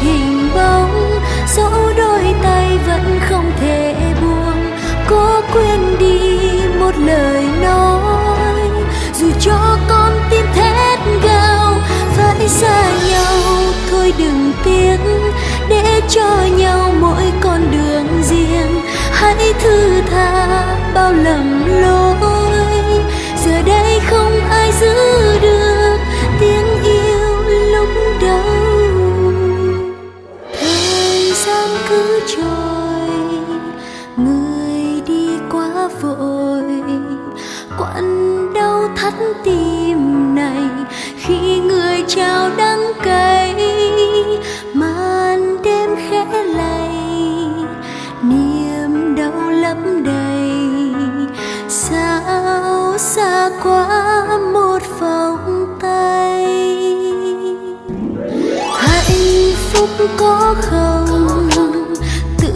hình bóng, dẫu đôi tay vẫn không thể buông. Cố quên đi một lời nói, dù cho con tim thét gào. Phải xa nhau thôi đừng tiếc, để cho nhau mỗi con đường riêng. Hãy thư tha bao lầm lỗi, giờ đây không ai giữ được tiếng yêu lúc đầu. Thời gian cứ trôi, người đi quá vội, quặn đau thắt tim này khi người trao đắng cay. Màn đêm khẽ lay, niềm đau lấp đầy, sao xa quá một vòng tay. Hạnh phúc có không, tự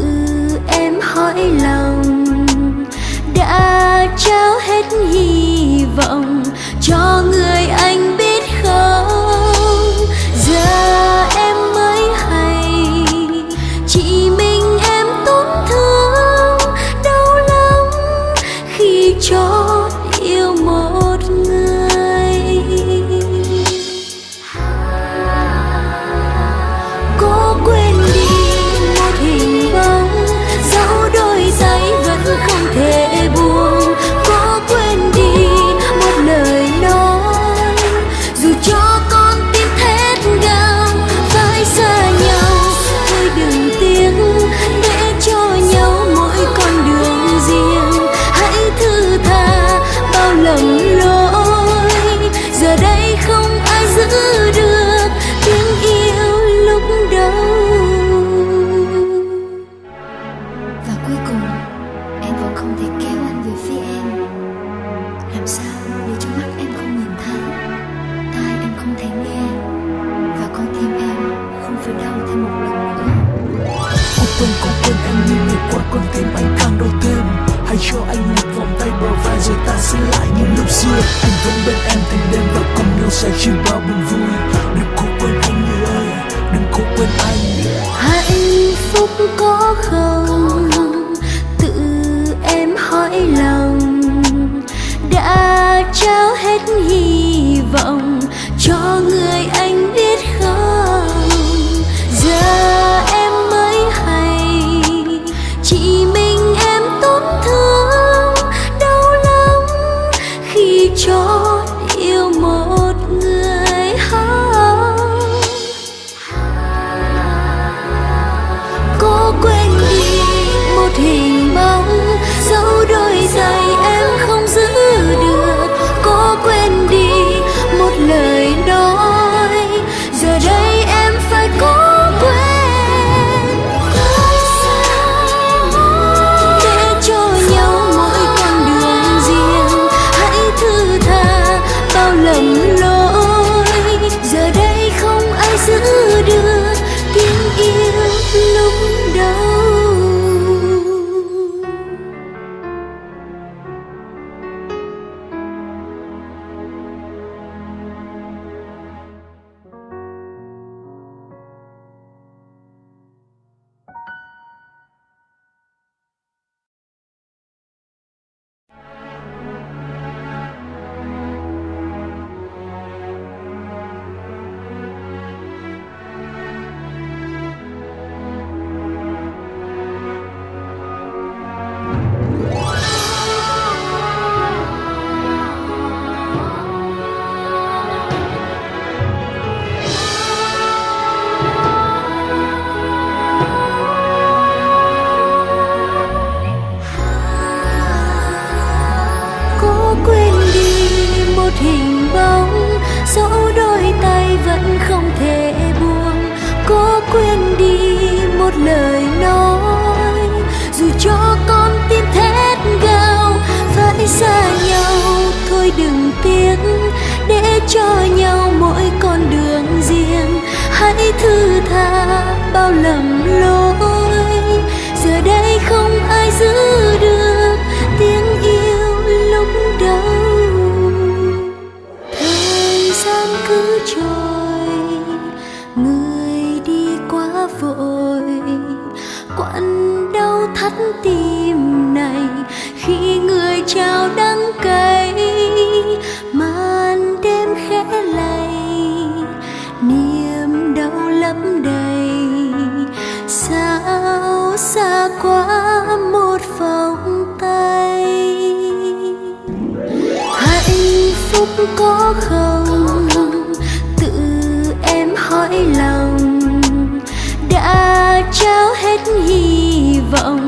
em hỏi lòng. Đã trao hết hy vọng cho người anh biết không, giờ em mới hay chỉ mình em tổn thương. Đau lắm khi chót yêu một người. Cố quên đi một hình bóng, dẫu đôi tay vẫn không thể buông. Cố quên đi một lời nói, dù cho con tim thét gào. Phải xa nhau thôi đừng tiếc, để cho nhau mỗi con đường riêng. Hãy thư tha bao lầm lỗi, giờ đây không ai giữ được tiếng yêu lúc đầu. Và cuối cùng em vẫn không thể kéo anh về phía em. Làm sao để cho mắt em không nhìn thấy, tai em không thể nghe, và con tim em không phải đau thêm một lần nữa. Con quên em như ngày qua, con tim anh càng đau thêm. Hãy cho anh một vòng tay bờ vai rồi ta sẽ lại như lúc xưa. Anh vẫn bên em từng đêm và cùng nhau sẽ chia bao buồn vui. Đừng cố quên anh người ơi, đừng cố quên anh. Hạnh phúc có không, tự em hỏi lòng. Đã trao hết hy vọng cho người anh biết không, giờ em mới hay chỉ mình em tổn thương. Đau lắm khi chót yêu một người. Cố quên đi một hình bóng, dẫu đôi giày em không giữ được. Cố quên đi một lời nói, giờ đây em phải cố quên. Để cho nhau mỗi con đường riêng. Hãy thư tha bao lầm lỗi, giờ đây không ai giữ được tiếng yêu lúc đầu. Hình bóng, dẫu đôi tay vẫn không thể buông. Cố quên đi một lời nói, dù cho con tim thét gào. Phải xa nhau thôi đừng tiếc, để cho nhau mỗi con đường riêng. Hãy thư tha bao lầm lỗi, giờ đây không ai giữ được tiếng yêu lúc đầu. Thời gian cứ trôi, người đi quá tim này khi người trao đắng cay, màn đêm khẽ lay niềm đau lấp đầy. Sao xa quá một vòng tay, hạnh phúc có không tự em hỏi lòng, đã trao hết hy vọng